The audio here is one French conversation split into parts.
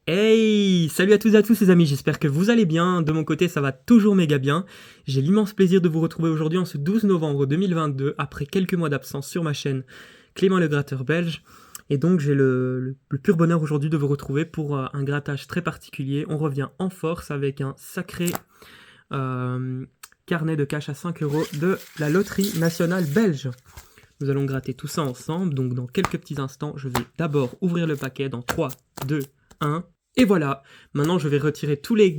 Hey! Salut à toutes et à tous les amis, j'espère que vous allez bien. De mon côté, ça va toujours méga bien. J'ai l'immense plaisir de vous retrouver aujourd'hui en ce 12 novembre 2022, après quelques mois d'absence sur ma chaîne Clément le Gratteur Belge. Et donc j'ai le pur bonheur aujourd'hui de vous retrouver pour un grattage très particulier. On revient en force avec un sacré euh, carnet de cash à 5 € de la loterie nationale belge. Nous allons gratter tout ça ensemble, donc dans quelques petits instants, je vais d'abord ouvrir le paquet dans 3, 2, 1. Et voilà, maintenant je vais retirer tous les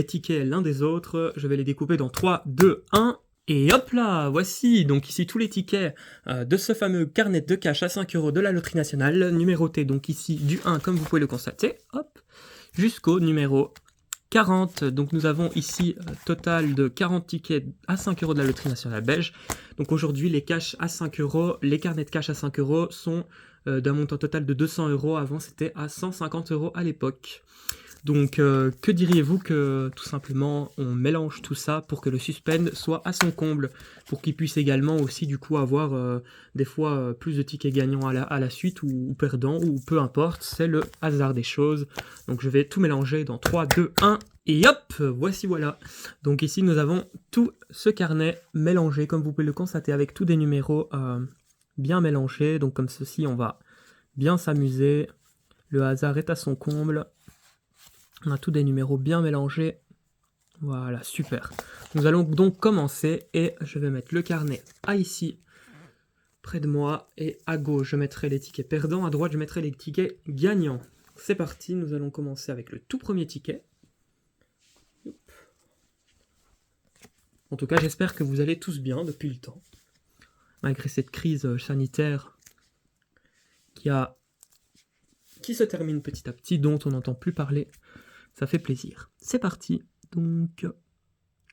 tickets l'un des autres, je vais les découper dans 3, 2, 1. Et hop là, voici donc ici tous les tickets de ce fameux carnet de cash à 5 € de la loterie nationale, numéroté donc ici du 1 comme vous pouvez le constater, hop, jusqu'au numéro 40. Donc nous avons ici total de 40 tickets à 5 € de la loterie nationale belge. Donc aujourd'hui les cash à 5 €, les carnets de cash à 5 € sont d'un montant total de 200 €. Avant c'était à 150 € à l'époque. Donc que diriez-vous que tout simplement on mélange tout ça pour que le suspense soit à son comble, pour qu'il puisse également aussi du coup avoir des fois plus de tickets gagnants à la suite ou perdants ou peu importe, c'est le hasard des choses. Donc je vais tout mélanger dans 3, 2, 1 et hop, voici voilà. Donc ici nous avons tout ce carnet mélangé comme vous pouvez le constater avec tous des numéros bien mélangés. Donc comme ceci on va bien s'amuser, le hasard est à son comble. On a tous des numéros bien mélangés. Voilà, super. Nous allons donc commencer et je vais mettre le carnet à ici, près de moi. Et à gauche, je mettrai les tickets perdants. À droite, je mettrai les tickets gagnants. C'est parti, nous allons commencer avec le tout premier ticket. En tout cas, j'espère que vous allez tous bien depuis le temps. Malgré cette crise sanitaire qui se termine petit à petit, dont on n'entend plus parler. Ça fait plaisir. C'est parti. Donc,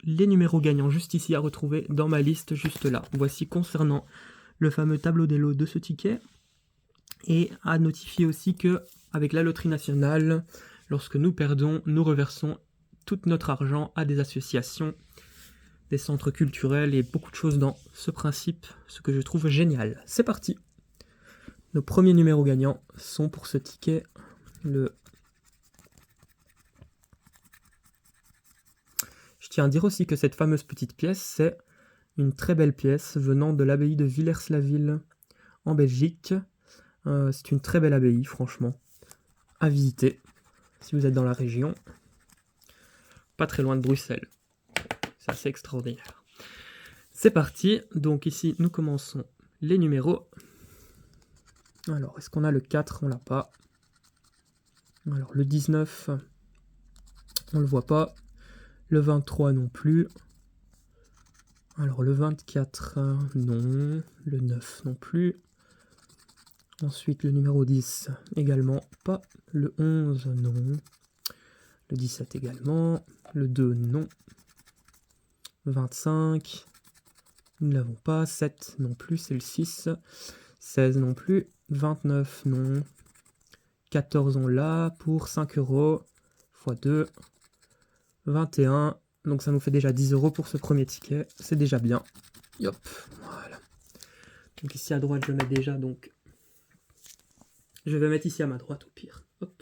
les numéros gagnants juste ici à retrouver dans ma liste juste là. Voici concernant le fameux tableau des lots de ce ticket. Et à notifier aussi que avec la loterie nationale, lorsque nous perdons, nous reversons tout notre argent à des associations, des centres culturels et beaucoup de choses dans ce principe, ce que je trouve génial. C'est parti. Nos premiers numéros gagnants sont pour ce ticket le... Je tiens à dire aussi que cette fameuse petite pièce, c'est une très belle pièce venant de l'abbaye de Villers-la-Ville en Belgique. C'est une très belle abbaye, franchement, à visiter si vous êtes dans la région. Pas très loin de Bruxelles. C'est assez extraordinaire. C'est parti. Donc ici, nous commençons les numéros. Alors, est-ce qu'on a le 4? On l'a pas. Alors, le 19, on le voit pas. Le 23 non plus. Alors, le 24, non. Le 9 non plus. Ensuite, le numéro 10, également pas. Le 11, non. Le 17 également. Le 2, non. 25, nous ne l'avons pas. 7 non plus, c'est le 6. 16 non plus. 29, non. 14, on l'a pour 5 € x 2. 21, donc ça nous fait déjà 10 € pour ce premier ticket. C'est déjà bien. Hop, voilà. Donc ici à droite, je mets déjà donc... Je vais mettre ici à ma droite au pire. Hop.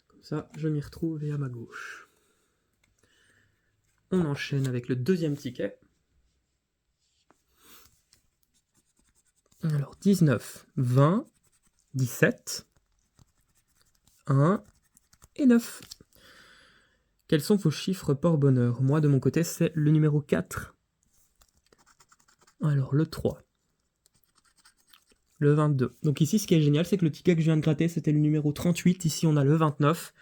Comme ça, je m'y retrouve et à ma gauche. On enchaîne avec le deuxième ticket. Alors 19, 20, 17, 1 et 9. Quels sont vos chiffres porte-bonheur? Moi, de mon côté, c'est le numéro 4. Alors, le 3. Le 22. Donc ici, ce qui est génial, c'est que le ticket que je viens de gratter, c'était le numéro 38. Ici, on a le 29.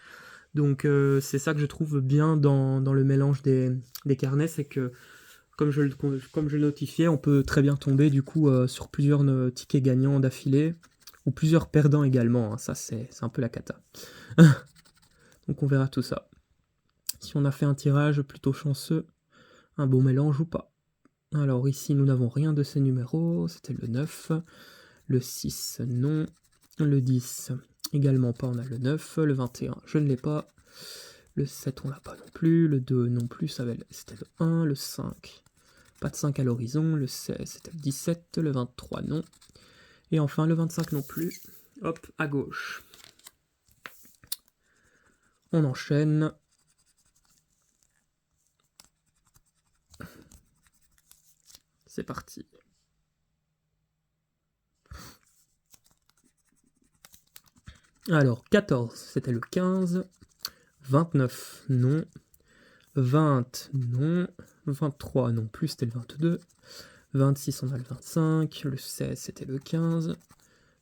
Donc c'est ça que je trouve bien dans le mélange des carnets, c'est que, comme je le notifiais, on peut très bien tomber du coup sur plusieurs tickets gagnants d'affilée, ou plusieurs perdants également, hein. Ça c'est un peu la cata. Donc on verra tout ça. Si on a fait un tirage plutôt chanceux, un bon mélange ou pas. Alors ici nous n'avons rien de ces numéros, c'était le 9, le 6 non, le 10 également pas, on a le 9, le 21 je ne l'ai pas, le 7 on l'a pas non plus, le 2 non plus, c'était le 1, le 5, pas de 5 à l'horizon, le 16 c'était le 17, le 23 non, et enfin le 25 non plus, hop, à gauche. On enchaîne. C'est parti. Alors, 14, c'était le 15. 29, non. 20, non. 23, non plus, c'était le 22. 26, on a le 25. Le 16, c'était le 15.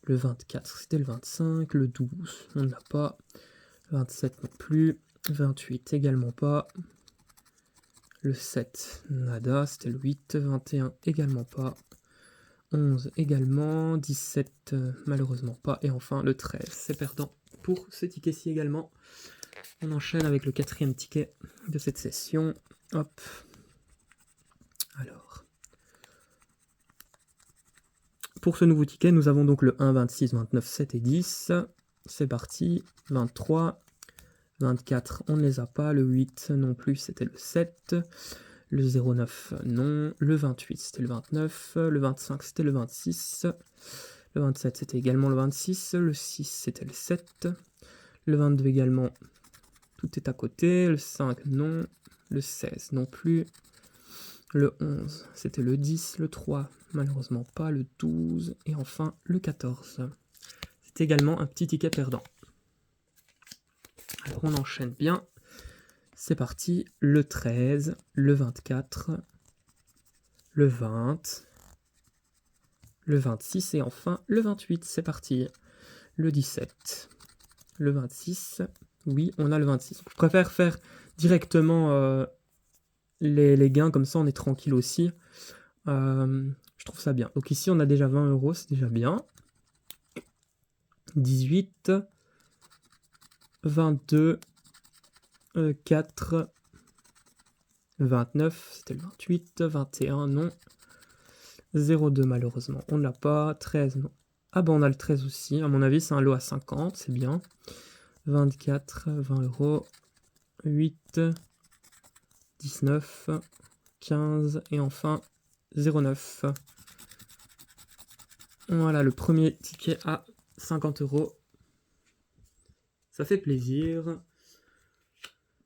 Le 24, c'était le 25. Le 12, on ne l'a pas. 27 non plus. 28, également pas. Le 7, nada, c'était le 8. 21, également pas. 11 également, 17 malheureusement pas, et enfin le 13, c'est perdant pour ce ticket-ci également. On enchaîne avec le 4e ticket de cette session. Hop. Alors. Pour ce nouveau ticket, nous avons donc le 1, 26, 29, 7 et 10. C'est parti. 23, 24, on ne les a pas. Le 8 non plus, c'était le 7. Le 09, non. Le 28, c'était le 29. Le 25, c'était le 26. Le 27, c'était également le 26. Le 6, c'était le 7. Le 22 également, tout est à côté. Le 5, non. Le 16, non plus. Le 11, c'était le 10. Le 3, malheureusement pas. Le 12. Et enfin, le 14. C'est également un petit ticket perdant. Alors, on enchaîne bien. C'est parti, le 13, le 24, le 20, le 26 et enfin le 28, c'est parti. Le 17, le 26, oui, on a le 26. Je préfère faire directement les gains, comme ça on est tranquille aussi. Je trouve ça bien. Donc ici on a déjà 20 €, c'est déjà bien. 18, 22, 4, 29, c'était le 28, 21, non. 02, malheureusement, on ne l'a pas. 13, non. Ah bah on a le 13 aussi, à mon avis c'est un lot à 50, c'est bien. 24, 20 €, 8, 19, 15, et enfin 09. Voilà, le premier ticket à 50 €. Ça fait plaisir.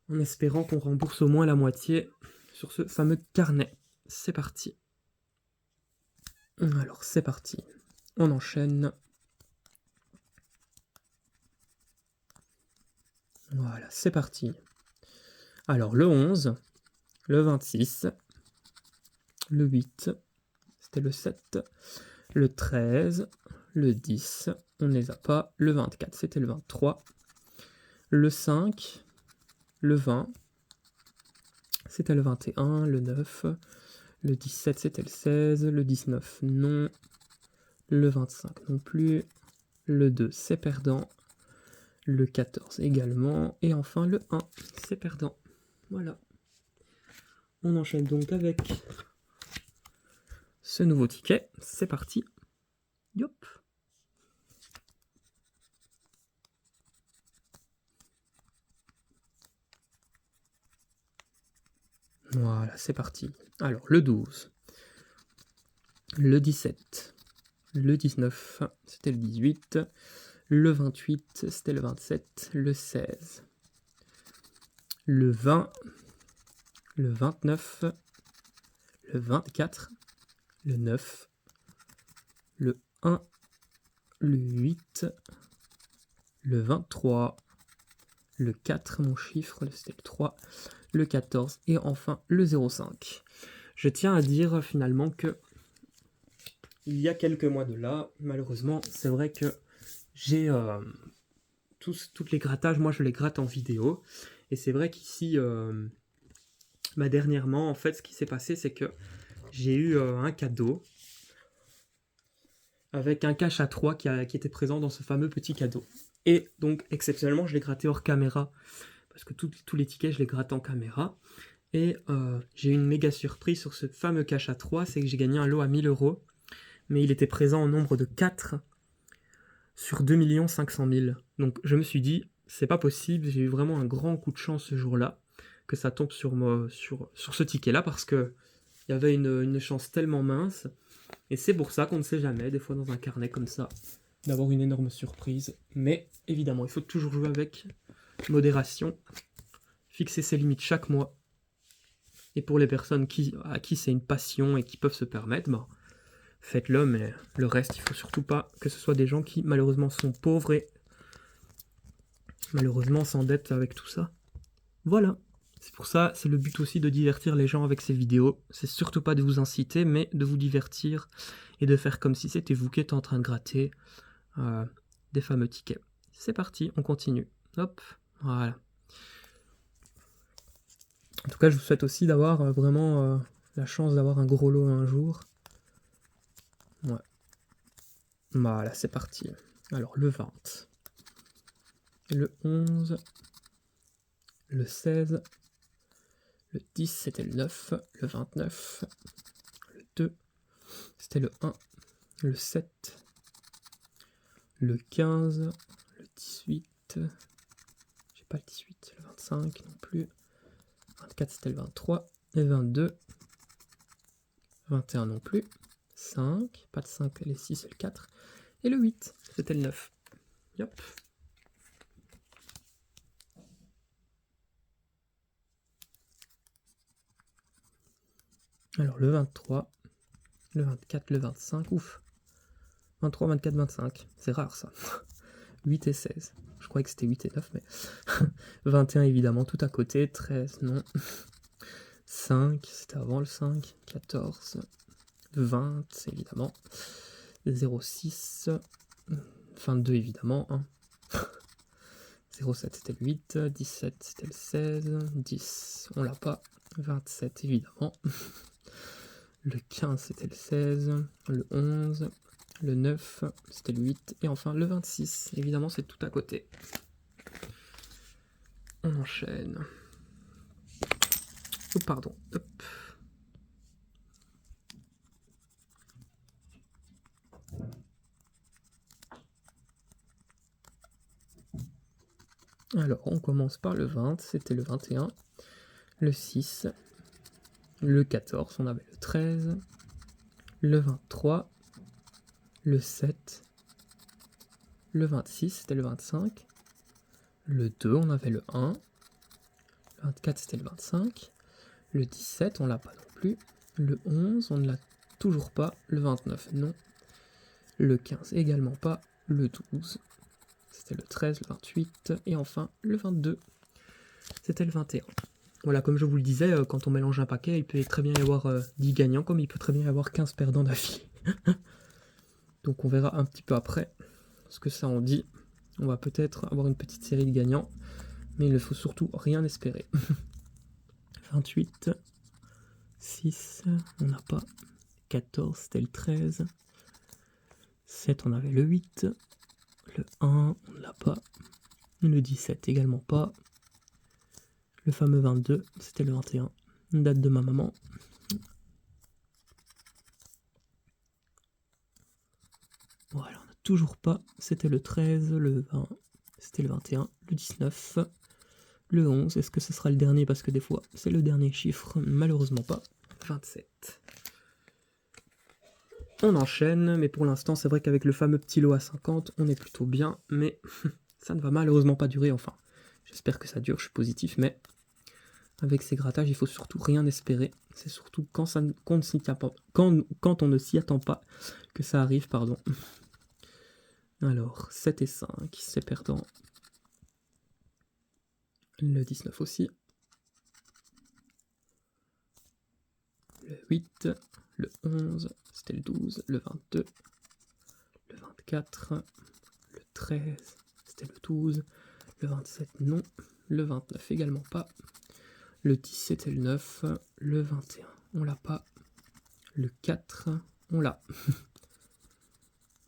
En espérant qu'on rembourse au moins la moitié sur ce fameux carnet. C'est parti. Alors, c'est parti. On enchaîne. Voilà, c'est parti. Alors, le 11, le 26, le 8, c'était le 7, le 13, le 10, on ne les a pas, le 24, c'était le 23, le 5, le 20, c'était le 21, le 9, le 17, c'était le 16, le 19, non, le 25 non plus, le 2, c'est perdant, le 14 également, et enfin le 1, c'est perdant. Voilà. On enchaîne donc avec ce nouveau ticket. C'est parti. Yop. Voilà, c'est parti. Alors, le 12, le 17, le 19, c'était le 18, le 28, c'était le 27, le 16, le 20, le 29, le 24, le 9, le 1, le 8, le 23, le 4, mon chiffre, c'était le 3, le 14 et enfin le 05. Je tiens à dire finalement que il y a quelques mois de là, malheureusement, c'est vrai que j'ai toutes les grattages, moi je les gratte en vidéo. Et c'est vrai qu'ici, dernièrement, en fait, ce qui s'est passé, c'est que j'ai eu un cadeau avec un cache à 3 qui était présent dans ce fameux petit cadeau. Et donc, exceptionnellement, je l'ai gratté hors caméra, parce que tous les tickets, je les gratte en caméra. Et j'ai eu une méga surprise sur ce fameux cache à 3, c'est que j'ai gagné un lot à 1000 €, mais il était présent en nombre de 4 sur 2 500 000. Donc je me suis dit, c'est pas possible, j'ai eu vraiment un grand coup de chance ce jour-là, que ça tombe sur ce ticket-là, parce que il y avait une chance tellement mince, et c'est pour ça qu'on ne sait jamais, des fois dans un carnet comme ça, d'avoir une énorme surprise. Mais évidemment, il faut toujours jouer avec modération, fixer ses limites chaque mois. Et pour les personnes à qui c'est une passion et qui peuvent se permettre, bah, faites-le, mais le reste, il faut surtout pas que ce soit des gens qui malheureusement sont pauvres et malheureusement s'endettent avec tout ça. Voilà. C'est pour ça, c'est le but aussi de divertir les gens avec ces vidéos. C'est surtout pas de vous inciter, mais de vous divertir et de faire comme si c'était vous qui étiez en train de gratter des fameux tickets. C'est parti, on continue. Hop, voilà. En tout cas, je vous souhaite aussi d'avoir vraiment la chance d'avoir un gros lot un jour. Ouais. Voilà, c'est parti. Alors, le 20, le 11, le 16, le 10, c'était le 9, le 29, le 2, c'était le 1, le 7, le 15, le 18, j'ai pas le 18, le 25 non plus, 24 c'était le 23, et 22, 21 non plus, 5, pas de 5, les 6 et le 4, et le 8, c'était le 9. Yep. Alors le 23, le 24, le 25, ouf. 23, 24, 25, c'est rare ça. 8 et 16, je croyais que c'était 8 et 9, mais 21 évidemment, tout à côté, 13, non. 5, c'était avant le 5, 14, 20, évidemment. 06, 22 évidemment, hein. 07 c'était le 8, 17 c'était le 16, 10 on l'a pas, 27 évidemment. Le 15 c'était le 16, le 11, le 9 c'était le 8, et enfin le 26, évidemment c'est tout à côté. On enchaîne. Oh pardon, hop. Alors on commence par le 20, c'était le 21, le 6, le 14, on avait le 13, le 23, le 7, le 26, c'était le 25, le 2, on avait le 1, le 24, c'était le 25, le 17, on l'a pas non plus, le 11, on ne l'a toujours pas, le 29, non, le 15, également pas, le 12, c'était le 13, le 28, et enfin le 22, c'était le 21. Voilà, comme je vous le disais, quand on mélange un paquet, il peut très bien y avoir 10 gagnants, comme il peut très bien y avoir 15 perdants d'affilée. Donc on verra un petit peu après ce que ça en dit. On va peut-être avoir une petite série de gagnants, mais il ne faut surtout rien espérer. 28, 6, on n'a pas. 14, c'était le 13. 7, on avait le 8. Le 1, on ne l'a pas. Le 17, également pas. Le fameux 22, c'était le 21. Date de ma maman. Voilà, on n'a toujours pas. C'était le 13, le 20, c'était le 21, le 19, le 11. Est-ce que ce sera le dernier? Parce que des fois, c'est le dernier chiffre. Malheureusement pas. 27. On enchaîne, mais pour l'instant, c'est vrai qu'avec le fameux petit lot à 50, on est plutôt bien, mais ça ne va malheureusement pas durer. Enfin, j'espère que ça dure, je suis positif, mais avec ces grattages, il faut surtout rien espérer. C'est surtout quand on ne s'y attend pas que ça arrive, pardon. Alors, 7 et 5, c'est perdant. Le 19 aussi. Le 8, le 11, c'était le 12, le 22, le 24, le 13, c'était le 12, le 27 non, le 29 également pas, le 10 c'était le 9, le 21 on l'a pas, le 4 on l'a.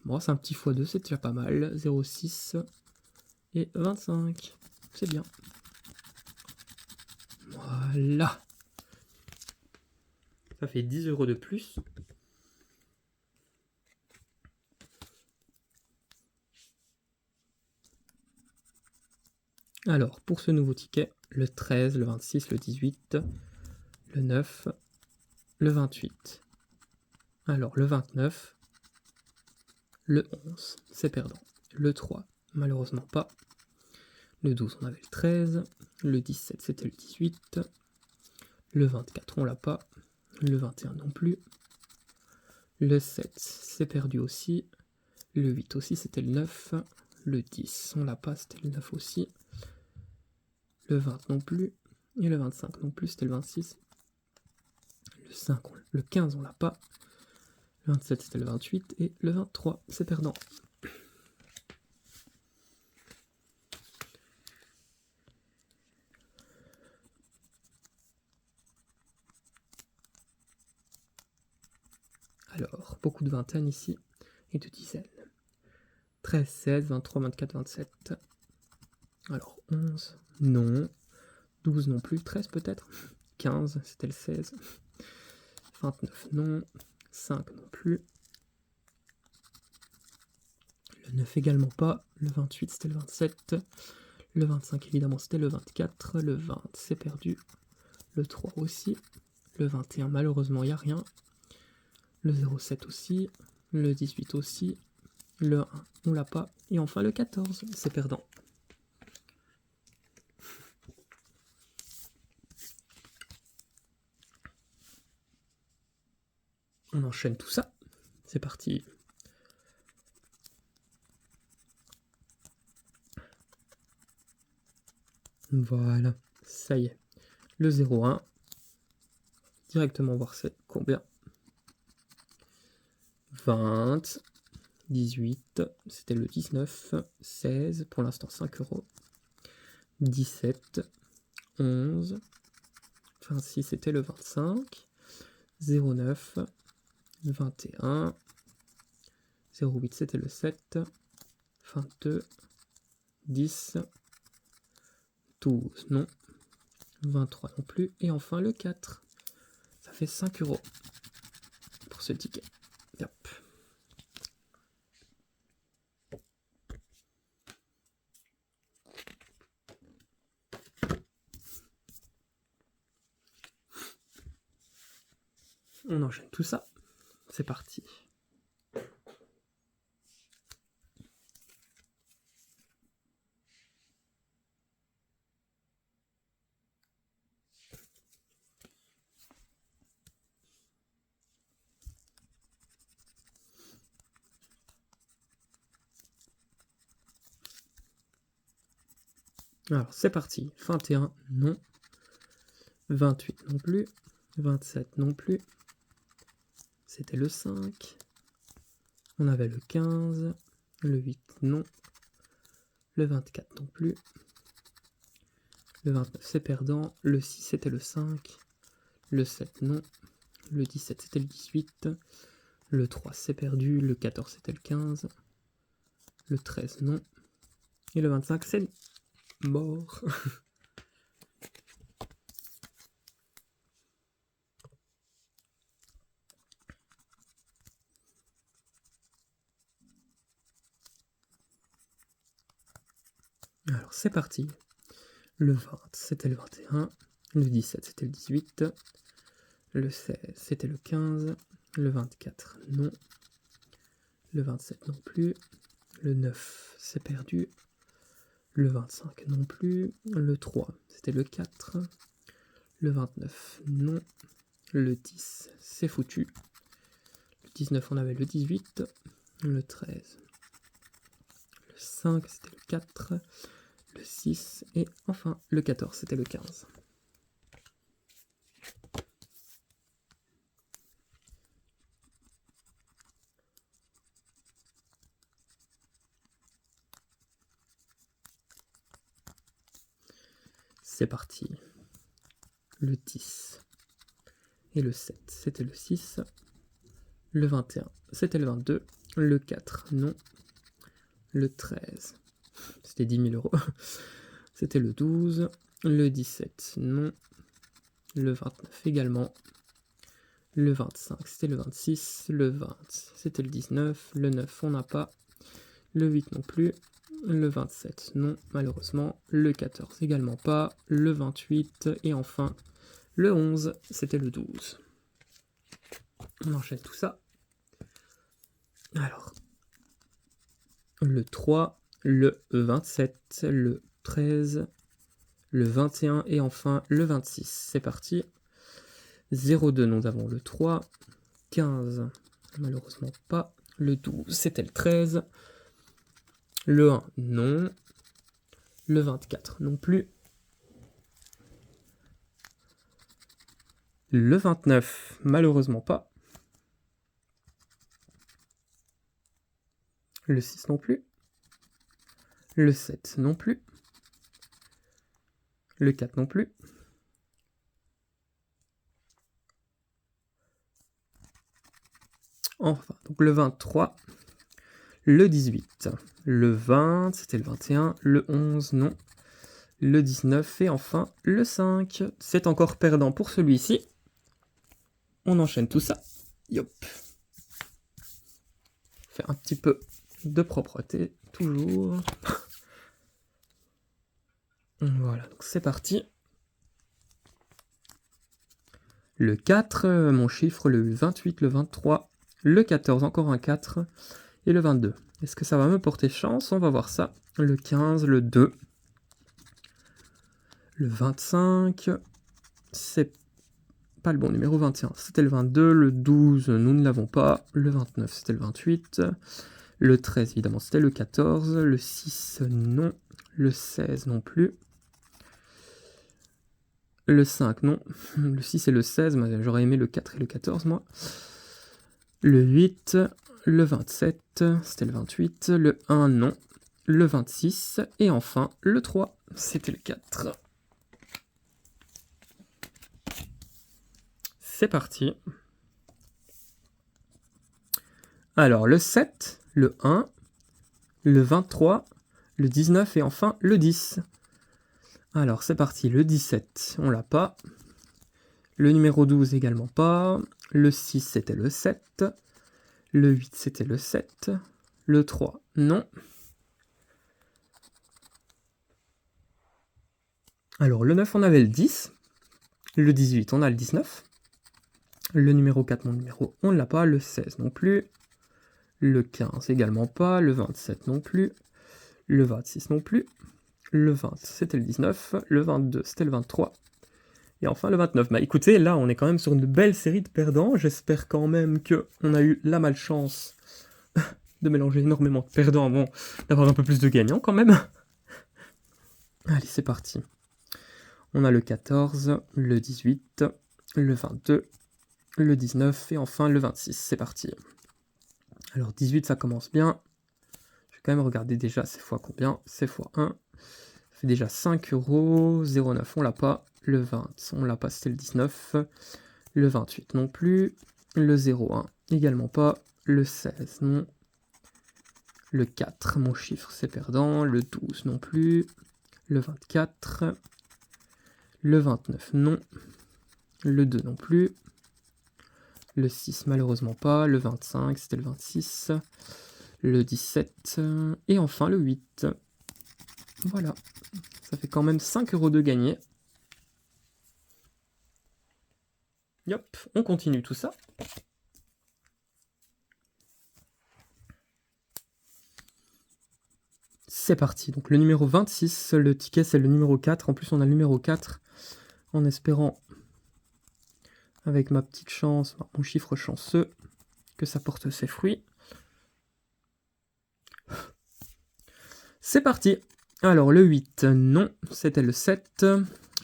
Bon, c'est un petit x2, c'est déjà pas mal, 0,6 et 25, c'est bien. Voilà. Ça fait 10 € de plus. Alors, pour ce nouveau ticket, le 13, le 26, le 18, le 9, le 28. Alors, le 29, le 11, c'est perdant. Le 3, malheureusement pas. Le 12, on avait le 13. Le 17, c'était le 18. Le 24, on l'a pas. Le 21 non plus. Le 7, c'est perdu aussi. Le 8 aussi, c'était le 9. Le 10, on l'a pas, c'était le 9 aussi. Le 20 non plus. Et le 25 non plus, c'était le 26. Le 5, le 15, on l'a pas. Le 27, c'était le 28. Et le 23, c'est perdant. Alors, beaucoup de vingtaines ici et de dizaines. 13, 16, 23, 24, 27. Alors, 11, non. 12 non plus. 13 peut-être. 15, c'était le 16. 29, non. 5 non plus. Le 9 également pas. Le 28, c'était le 27. Le 25, évidemment, c'était le 24. Le 20, c'est perdu. Le 3 aussi. Le 21, malheureusement, il n'y a rien. Le 07 aussi. Le 18 aussi. Le 1, on l'a pas. Et enfin le 14, c'est perdant. On enchaîne tout ça. C'est parti. Voilà, ça y est. Le 0,1. Directement voir c'est combien. 20. 18. C'était le 19. 16. Pour l'instant 5 euros. 17. 11. 26, c'était le 25. 09. 21. 08, c'était le 7. 22. 10. 12, non. 23 non plus. Et enfin le 4. Ça fait 5 euros pour ce ticket. Yep. On enchaîne tout ça. C'est parti. Alors c'est parti. 21, non. 28 non plus. 27 non plus. C'était le 5. On avait le 15. Le 8, non. Le 24 non plus. Le 29, c'est perdant. Le 6, c'était le 5. Le 7, non. Le 17, c'était le 18. Le 3, c'est perdu. Le 14, c'était le 15. Le 13, non. Et le 25, c'est mort. Alors, c'est parti. Le 20, c'était le 21. Le 17, c'était le 18. Le 16, c'était le 15. Le 24, non. Le 27 non plus. Le 9, c'est perdu. Le 25 non plus. Le 3, c'était le 4. Le 29, non. Le 10, c'est foutu. Le 19, on avait le 18. Le 13. Le 5, c'était le 4. Le 6. Et enfin, le 14, c'était le 15. C'est parti. Le 10 et le 7, c'était le 6. Le 21, c'était le 22. Le 4, non. Le 13, c'était 10 000 euros. C'était le 12. Le 17, non. Le 29 également. Le 25, c'était le 26. Le 20, c'était le 19. Le 9, on n'a pas. Le 8 non plus. Le 27, non, malheureusement. Le 14 également pas. Le 28 et enfin le 11, c'était le 12. On enchaîne tout ça. Alors, le 3, le 27, le 13, le 21 et enfin le 26. C'est parti. 02, nous avons le 3, 15, malheureusement pas. Le 12, c'était le 13. Le 1, non. Le 24, non plus. Le 29, malheureusement pas. Le 6 non plus. Le 7 non plus. Le 4 non plus. Enfin, donc le 23. Le 18. Le 20, c'était le 21. Le 11, non. Le 19 et enfin le 5. C'est encore perdant pour celui-ci. On enchaîne tout ça. Yop. Fait un petit peu de propreté, toujours. Voilà, donc c'est parti. Le 4, mon chiffre, le 28, le 23, le 14, encore un 4, et le 22. Est-ce que ça va me porter chance? On va voir ça. Le 15, le 2, le 25, c'est pas le bon numéro, 21, c'était le 22, le 12, nous ne l'avons pas, le 29, c'était le 28, le 13, évidemment, c'était le 14, le 6, non, le 16 non plus, le 5, non, le 6 et le 16, j'aurais aimé le 4 et le 14, moi, le 8, le 27, c'était le 28, le 1, non, le 26, et enfin, le 3, c'était le 4. C'est parti. Alors, le 7, le 1, le 23, le 19 et enfin le 10. Alors, c'est parti. Le 17, on l'a pas. Le numéro 12 également pas. Le 6, c'était le 7. Le 8, c'était le 7. Le 3, non. Alors, le 9, on avait le 10. Le 18, on a le 19. Le numéro 4, mon numéro, on l'a pas. Le 16 non plus. Le 15 également pas. Le 27 non plus. Le 26 non plus. Le 20, c'était le 19. Le 22, c'était le 23. Et enfin le 29. Bah écoutez, là on est quand même sur une belle série de perdants. J'espère quand même qu'on a eu la malchance de mélanger énormément de perdants avant d'avoir un peu plus de gagnants quand même. Allez, c'est parti. On a le 14, le 18, le 22, le 19 et enfin le 26. C'est parti. Alors 18, ça commence bien. Je vais quand même regarder déjà c'est fois combien. C'est fois 1. Ça fait déjà 5 €. 0,9, on l'a pas. Le 20, on l'a pas, c'était le 19. Le 28 non plus. Le 0,1 également pas. Le 16 non. Le 4, mon chiffre c'est perdant. Le 12 non plus. Le 24. Le 29 non. Le 2 non plus. Le 6 malheureusement pas. Le 25 c'était le 26. Le 17. Et enfin le 8. Voilà. Ça fait quand même 5 € de gagné. Yop, on continue tout ça. C'est parti. Donc le numéro 26, le ticket c'est le numéro 4. En plus on a le numéro 4 en espérant, avec ma petite chance, mon chiffre chanceux, que ça porte ses fruits. C'est parti. Alors le 8, non, c'était le 7.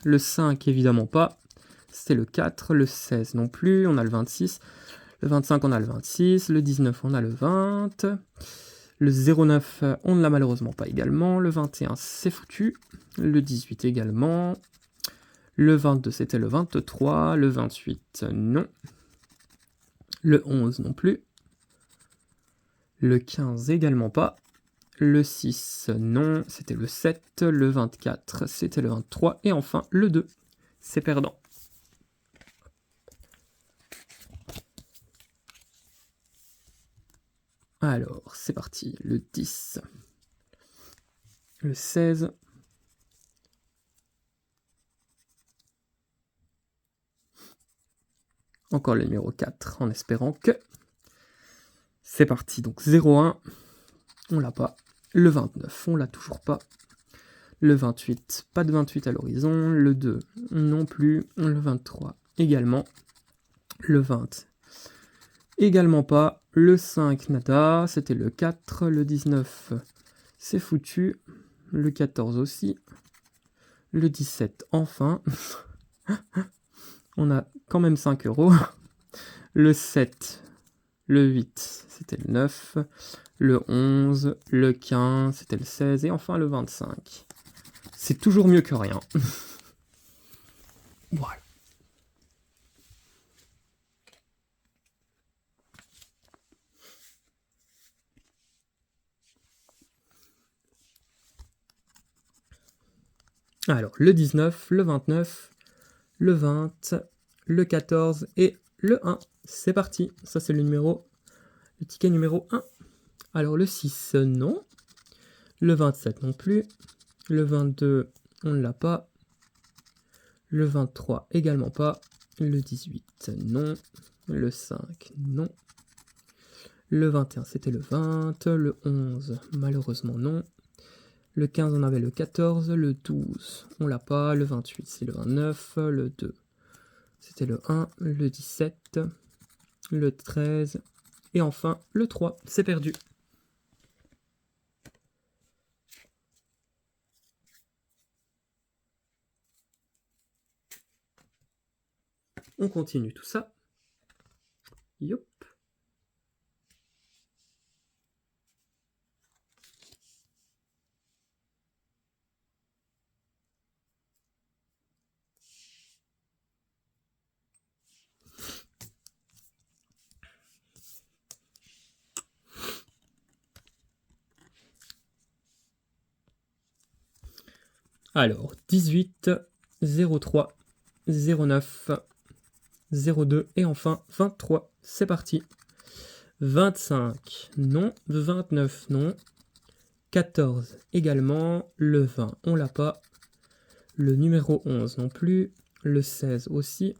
Le 5, évidemment pas. C'était le 4. Le 16 non plus. On a le 26. Le 25, on a le 26. Le 19, on a le 20. Le 09, on ne l'a malheureusement pas également. Le 21, c'est foutu. Le 18 également. Le 22, c'était le 23. Le 28, non. Le 11 non plus. Le 15 également pas. Le 6, non, c'était le 7. Le 24, c'était le 23. Et enfin, le 2, c'est perdant. Alors, c'est parti. Le 10. Le 16. Encore le numéro 4, en espérant que... C'est parti, donc 0,1. On l'a pas. Le 29, on l'a toujours pas. Le 28, pas de 28 à l'horizon. Le 2, non plus. Le 23, également. Le 20, également pas. Le 5, nada. C'était le 4. Le 19, c'est foutu. Le 14 aussi. Le 17, enfin. On a quand même 5 euros. Le 7, le 8, c'était le 9. Le 11, le 15, c'était le 16. Et enfin le 25. C'est toujours mieux que rien. Voilà. Alors, le 19, le 29, le 20, le 14 et le 1. C'est parti. Ça, c'est le ticket numéro 1. Alors, le 6, non. Le 27 non plus. Le 22, on ne l'a pas. Le 23, également pas. Le 18, non. Le 5, non. Le 21, c'était le 20. Le 11, malheureusement, non. Le 15, on avait le 14. Le 12, on l'a pas. Le 28, c'est le 29. Le 2, c'était le 1. Le 17, le 13. Et enfin, le 3, c'est perdu. On continue tout ça. Yop. Alors, 18, 03, 09, 02 et enfin 23. C'est parti. 25, non. 29, non. 14 également. Le 20, on l'a pas. Le numéro 11 non plus. Le 16 aussi.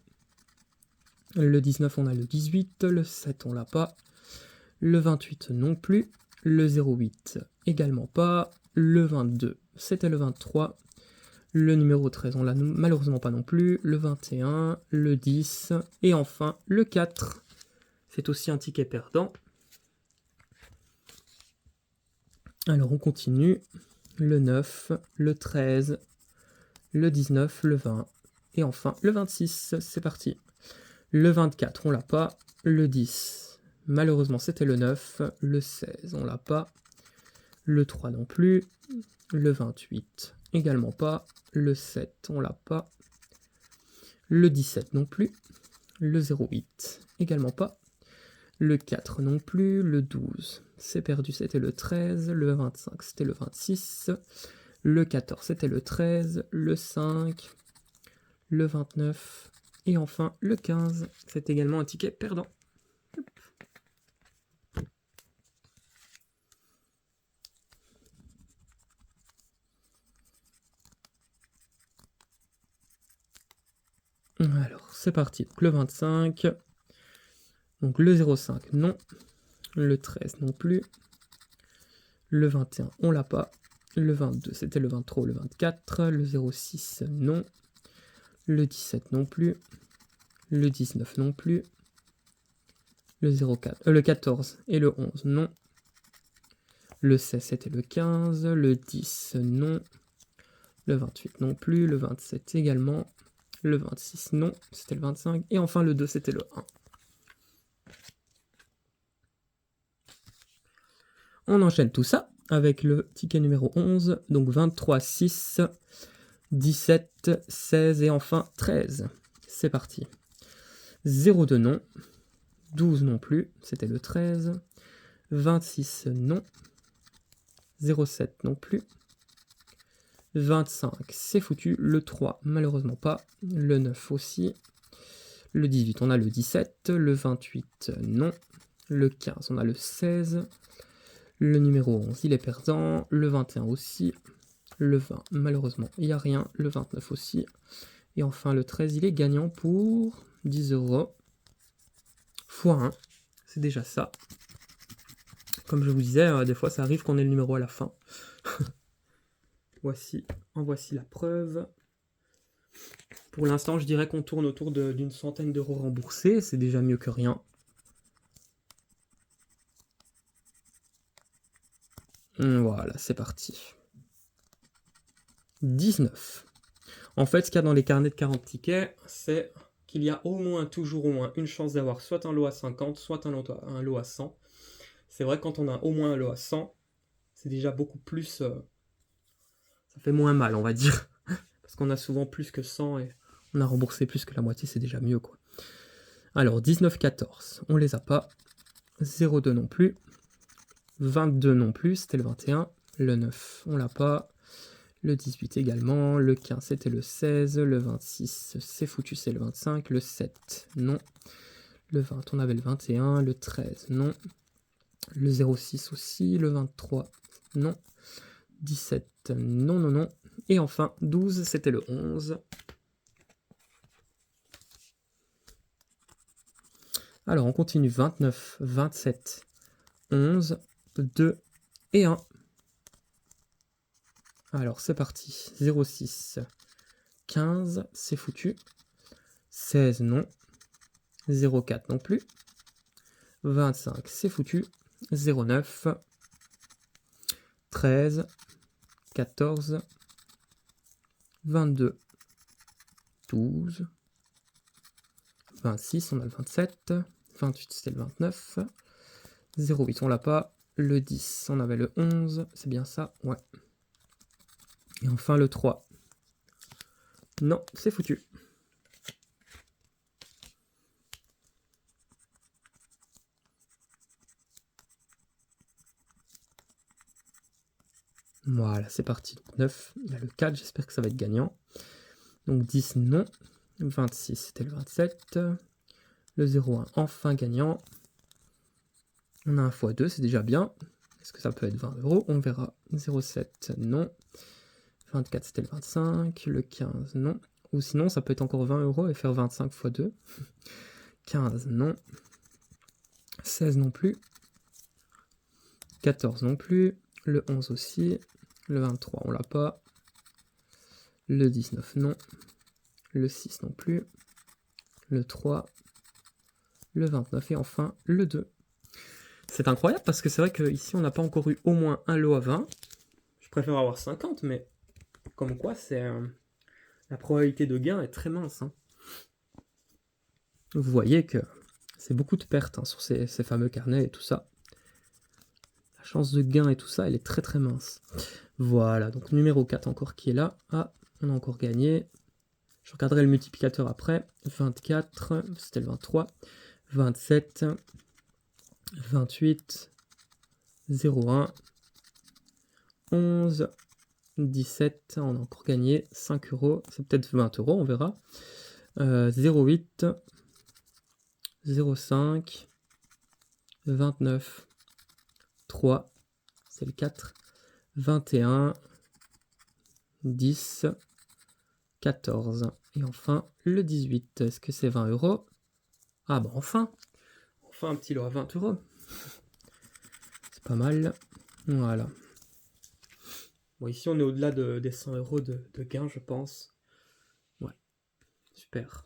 Le 19, on a le 18. Le 7, on l'a pas. Le 28 non plus. Le 08 également pas. Le 22, c'était le 23. Le numéro 13, on l'a malheureusement pas non plus. Le 21, le 10 et enfin le 4. C'est aussi un ticket perdant. Alors on continue. Le 9, le 13, le 19, le 20 et enfin le 26. C'est parti. Le 24, on l'a pas. Le 10, malheureusement c'était le 9. Le 16, on l'a pas. Le 3 non plus. Le 28, également pas. Le 7, on l'a pas. Le 17 non plus. Le 08, également pas. Le 4 non plus. Le 12, c'est perdu, c'était le 13. Le 25, c'était le 26. Le 14, c'était le 13. Le 5, le 29. Et enfin, le 15, c'est également un ticket perdant. Alors, c'est parti. Donc, le 25. Donc, le 05, non. Le 13 non plus. Le 21, on l'a pas. Le 22, c'était le 23, le 24. Le 06, non. Le 17 non plus. Le 19 non plus. Le 14 et le 11, non. Le 16, c'était le 15. Le 10, non. Le 28 non plus. Le 27 également. Le 26, non. C'était le 25. Et enfin, le 2, c'était le 1. On enchaîne tout ça avec le ticket numéro 11. Donc 23, 6, 17, 16 et enfin 13. C'est parti. 02 non. 12 non plus. C'était le 13. 26 non. 07 non plus. 25, c'est foutu. Le 3, malheureusement pas. Le 9 aussi. Le 18, on a le 17. Le 28, non. Le 15, on a le 16. Le numéro 11, il est perdant. Le 21 aussi. Le 20, malheureusement, il n'y a rien. Le 29 aussi. Et enfin, le 13, il est gagnant pour 10 euros. x 1. C'est déjà ça. Comme je vous disais, des fois, ça arrive qu'on ait le numéro à la fin. En voici la preuve. Pour l'instant, je dirais qu'on tourne autour d'une centaine d'euros remboursés. C'est déjà mieux que rien. Voilà, c'est parti. 19. En fait, ce qu'il y a dans les carnets de 40 tickets, c'est qu'il y a toujours au moins une chance d'avoir soit un lot à 50, soit un lot à 100. C'est vrai que quand on a au moins un lot à 100, c'est déjà beaucoup plus... ça fait moins mal, on va dire. Parce qu'on a souvent plus que 100 et on a remboursé plus que la moitié, c'est déjà mieux, quoi. Alors, 19-14, on les a pas. 0,2 non plus. 22 non plus, c'était le 21. Le 9, on l'a pas. Le 18 également. Le 15, c'était le 16. Le 26, c'est foutu, c'est le 25. Le 7, non. Le 20, on avait le 21. Le 13, non. Le 06 aussi. Le 23, non. 17, non, non, non. Et enfin, 12, c'était le 11. Alors, on continue. 29, 27, 11, 2 et 1. Alors, c'est parti. 06, 15, c'est foutu. 16, non. 04 non plus. 25, c'est foutu. 09, 13, 14, 22, 12, 26, on a le 27, 28, c'était le 29, 08, on l'a pas, le 10, on avait le 11, c'est bien ça, ouais. Et enfin le 3. Non, c'est foutu. Voilà, c'est parti. Donc 9, il y a le 4, j'espère que ça va être gagnant. Donc 10, non. 26, c'était le 27. Le 01, enfin gagnant. On a un x2, c'est déjà bien. Est-ce que ça peut être 20 euros? On verra. 07, non. 24, c'était le 25. Le 15, non. Ou sinon, ça peut être encore 20 euros et faire 25 x 2. 15, non. 16 non plus. 14 non plus. Le 11 aussi. Le 23, on l'a pas. Le 19, non. Le 6 non plus. Le 3. Le 29 et enfin le 2. C'est incroyable parce que c'est vrai qu'ici on n'a pas encore eu au moins un lot à 20. Je préfère avoir 50, mais comme quoi la probabilité de gain est très mince. Hein. Vous voyez que c'est beaucoup de pertes sur ces fameux carnets et tout ça. La chance de gain et tout ça, elle est très très mince. Voilà, donc numéro 4 encore qui est là. Ah, on a encore gagné. Je regarderai le multiplicateur après. 24, c'était le 23. 27, 28, 01, 11, 17, on a encore gagné 5 euros. C'est peut-être 20 euros, on verra. 08, 05, 29, 3, c'est le 4, 21, 10, 14. Et enfin, le 18. Est-ce que c'est 20 euros? Ah bah enfin un petit lot à 20 euros. C'est pas mal. Voilà. Bon, ici, on est au-delà des 100 euros de gain, je pense. Ouais. Super.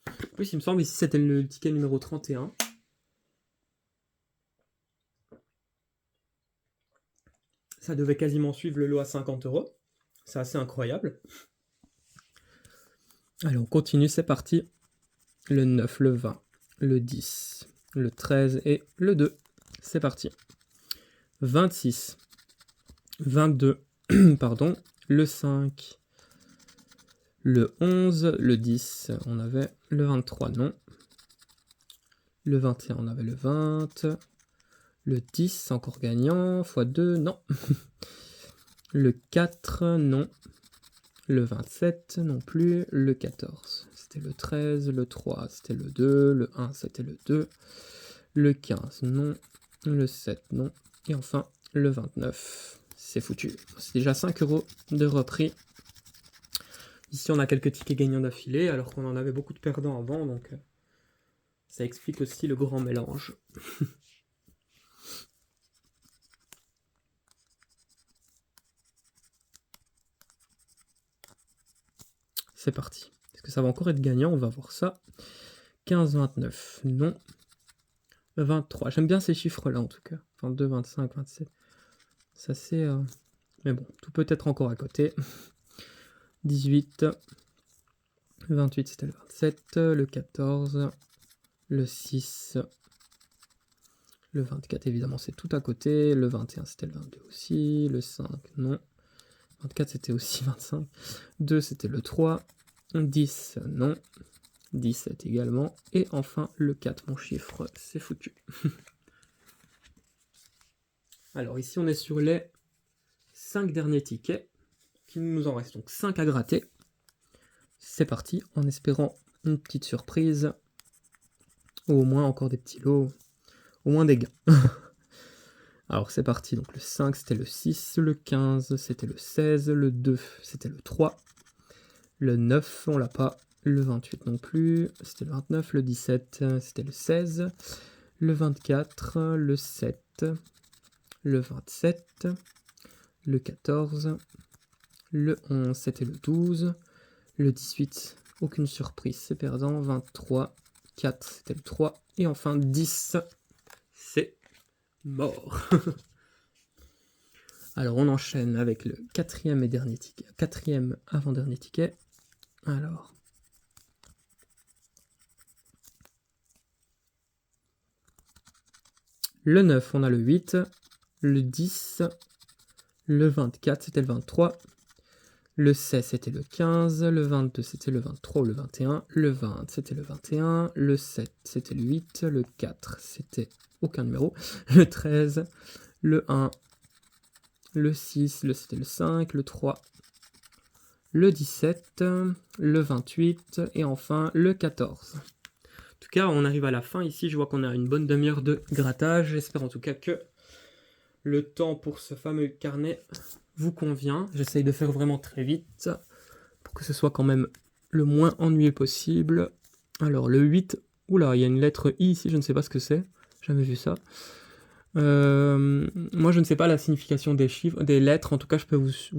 En plus, il me semble ici, c'était le ticket numéro 31. Ça devait quasiment suivre le lot à 50 euros. C'est assez incroyable. Allez, on continue, c'est parti. Le 9, le 20, le 10, le 13 et le 2. C'est parti. 26, 22, pardon, le 5, le 11, le 10, on avait le 23, non. Le 21, on avait le 20. Le 10, encore gagnant, x2, non. Le 4, non. Le 27, non plus. Le 14, c'était le 13. Le 3, c'était le 2. Le 1, c'était le 2. Le 15, non. Le 7, non. Et enfin, le 29, c'est foutu. C'est déjà 5 euros de repris. Ici, on a quelques tickets gagnants d'affilée, alors qu'on en avait beaucoup de perdants avant, donc ça explique aussi le grand mélange. C'est parti. Est-ce que ça va encore être gagnant? On va voir ça. 15, 29, non. 23, j'aime bien ces chiffres-là en tout cas. 22, 25, 27. Ça c'est... Mais bon, tout peut être encore à côté. 18, 28 c'était le 27, le 14, le 6, le 24 évidemment c'est tout à côté, le 21 c'était le 22 aussi, le 5 non, 24 c'était aussi 25, 2 c'était le 3, 10 non, 17 également, et enfin le 4, mon chiffre, c'est foutu. Alors ici on est sur les 5 derniers tickets, qui nous en reste donc 5 à gratter. C'est parti, en espérant une petite surprise, ou au moins encore des petits lots, au moins des gains. Alors c'est parti, donc le 5 c'était le 6, le 15 c'était le 16, le 2 c'était le 3, le 9 on l'a pas, le 28 non plus, c'était le 29, le 17 c'était le 16, le 24, le 7, le 27, le 14, le 11 c'était le 12, le 18, aucune surprise, c'est perdant, 23, 4 c'était le 3, et enfin 10, c'est mort. Alors on enchaîne avec le quatrième et dernier ticket, quatrième avant-dernier ticket. Alors, le 9, on a le 8, le 10, le 24, c'était le 23, le 16, c'était le 15, le 22, c'était le 23 ou le 21, le 20, c'était le 21, le 7, c'était le 8, le 4, c'était aucun numéro, le 13, le 1, le 6, c'était le 5, le 3, le 17, le 28 et enfin le 14. En tout cas, on arrive à la fin ici, je vois qu'on a une bonne demi-heure de grattage. J'espère en tout cas que le temps pour ce fameux carnet vous convient. J'essaye de faire vraiment très vite pour que ce soit quand même le moins ennuyeux possible. Alors le 8, oula, il y a une lettre I ici, je ne sais pas ce que c'est, jamais vu ça. Moi je ne sais pas la signification des chiffres, des lettres, en tout cas je peux je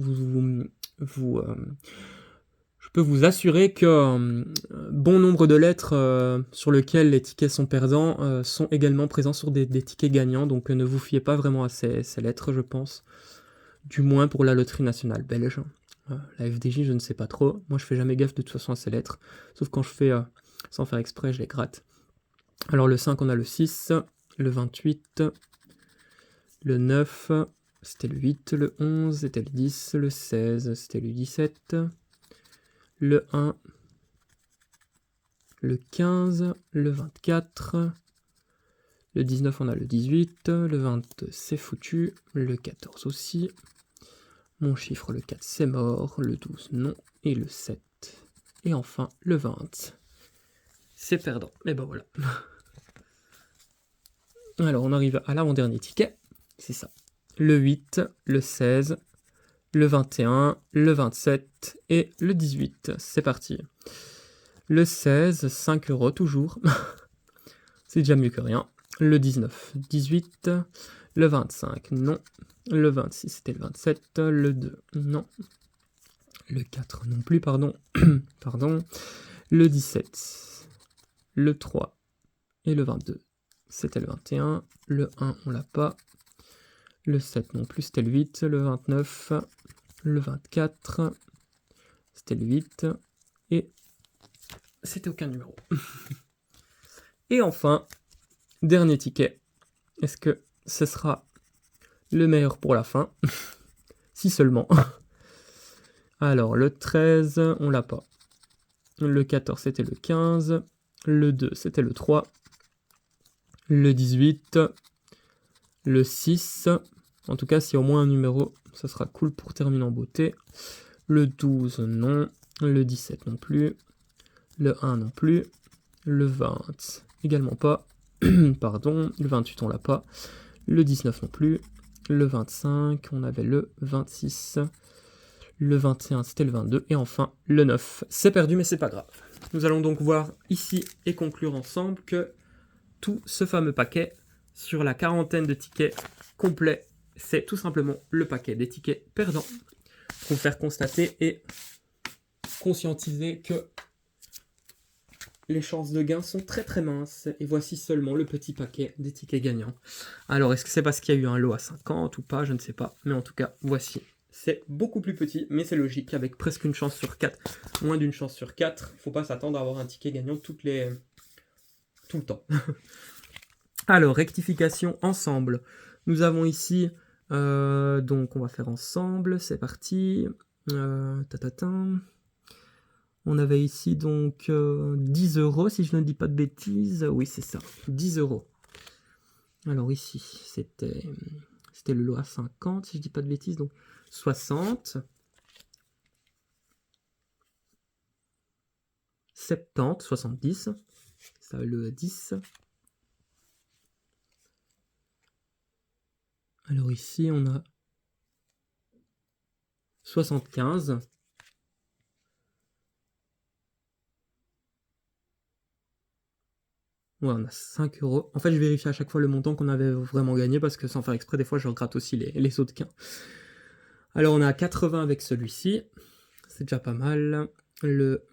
peux vous assurer que bon nombre de lettres sur lesquelles les tickets sont perdants sont également présents sur des tickets gagnants, donc ne vous fiez pas vraiment à ces lettres, je pense. Du moins pour la loterie nationale belge. La FDJ, je ne sais pas trop. Moi, je fais jamais gaffe de toute façon à ces lettres. Sauf quand je fais, sans faire exprès, je les gratte. Alors le 5, on a le 6, le 28, le 9, c'était le 8, le 11, c'était le 10, le 16, c'était le 17, le 1, le 15, le 24, le 19, on a le 18, le 22, c'est foutu, le 14 aussi, mon chiffre, le 4, c'est mort, le 12, non, et le 7, et enfin le 20, c'est perdant, et ben voilà. Alors on arrive à l'avant-dernier ticket, c'est ça, le 8, le 16, le 21, le 27 et le 18, c'est parti. Le 16, 5 € toujours, c'est déjà mieux que rien. Le 19, 18, le 25, non. Le 26, c'était le 27, le 2, non. Le 4 non plus, pardon. Pardon. Le 17, le 3 et le 22, c'était le 21. Le 1, on l'a pas. Le 7 non plus, c'était le 8. Le 29, le 24, c'était le 8. Et c'était aucun numéro. Et enfin, dernier ticket. Est-ce que ce sera le meilleur pour la fin? Si seulement. Alors, le 13, on l'a pas. Le 14, c'était le 15. Le 2, c'était le 3. Le 18. Le 6. En tout cas, s'il y a au moins un numéro, ça sera cool pour terminer en beauté. Le 12, non. Le 17 non plus. Le 1 non plus. Le 20, également pas. Pardon. Le 28, on l'a pas. Le 19 non plus. Le 25, on avait le 26. Le 21, c'était le 22. Et enfin, le 9. C'est perdu, mais c'est pas grave. Nous allons donc voir ici et conclure ensemble que tout ce fameux paquet, sur la quarantaine de tickets complets, c'est tout simplement le paquet des tickets perdants. Pour vous faire constater et conscientiser que les chances de gain sont très très minces. Et voici seulement le petit paquet des tickets gagnants. Alors, est-ce que c'est parce qu'il y a eu un lot à 50 ou pas? Je ne sais pas. Mais en tout cas, voici. C'est beaucoup plus petit, mais c'est logique, avec presque une chance sur 4. Moins d'une chance sur 4. Faut pas s'attendre à avoir un ticket gagnant tout le temps. Alors, rectification ensemble. Nous avons ici, donc on va faire ensemble, c'est parti. On avait ici donc 10 € si je ne dis pas de bêtises. Oui, c'est ça, 10 €. Alors ici, c'était le lot à 50 si je ne dis pas de bêtises, donc 60. 70, 70. Ça, le 10. Alors ici, on a 75. Ouais, on a 5 €. En fait, je vérifie à chaque fois le montant qu'on avait vraiment gagné parce que sans faire exprès, des fois, je regrette aussi les autres gains. Alors, on a 80 avec celui-ci. C'est déjà pas mal. Le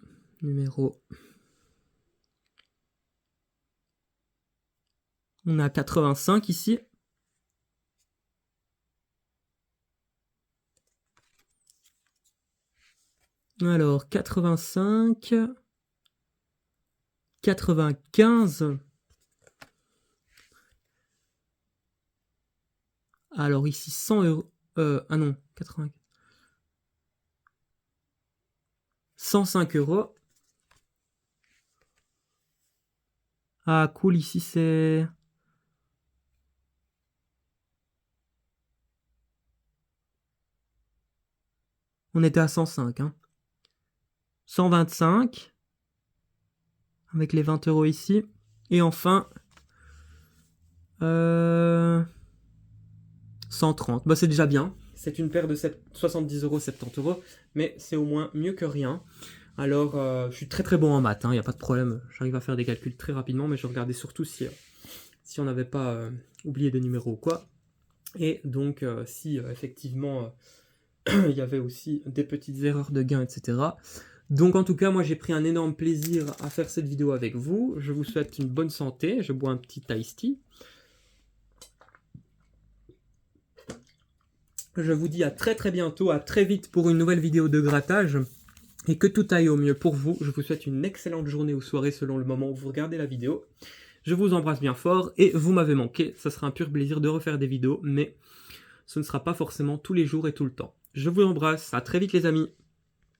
numéro... On a 85 ici. Alors, 85... 95... Alors ici, 100 €. Ah non, 80... 105 €. Ah, cool, ici, c'est... On était à 105, hein. 125, avec les 20 € ici. Et enfin, 130. Bah, c'est déjà bien. C'est une paire de 70 €, 70 €, mais c'est au moins mieux que rien. Alors, je suis très très bon en maths, il n'y a pas de problème. J'arrive à faire des calculs très rapidement, mais je regardais surtout si on n'avait pas oublié des numéros ou quoi. Et donc, si effectivement, il y avait aussi des petites erreurs de gain, etc. Donc en tout cas, moi j'ai pris un énorme plaisir à faire cette vidéo avec vous. Je vous souhaite une bonne santé. Je bois un petit iced tea. Je vous dis à très très bientôt, à très vite pour une nouvelle vidéo de grattage. Et que tout aille au mieux pour vous. Je vous souhaite une excellente journée ou soirée selon le moment où vous regardez la vidéo. Je vous embrasse bien fort et vous m'avez manqué. Ça sera un pur plaisir de refaire des vidéos, mais ce ne sera pas forcément tous les jours et tout le temps. Je vous embrasse. À très vite les amis.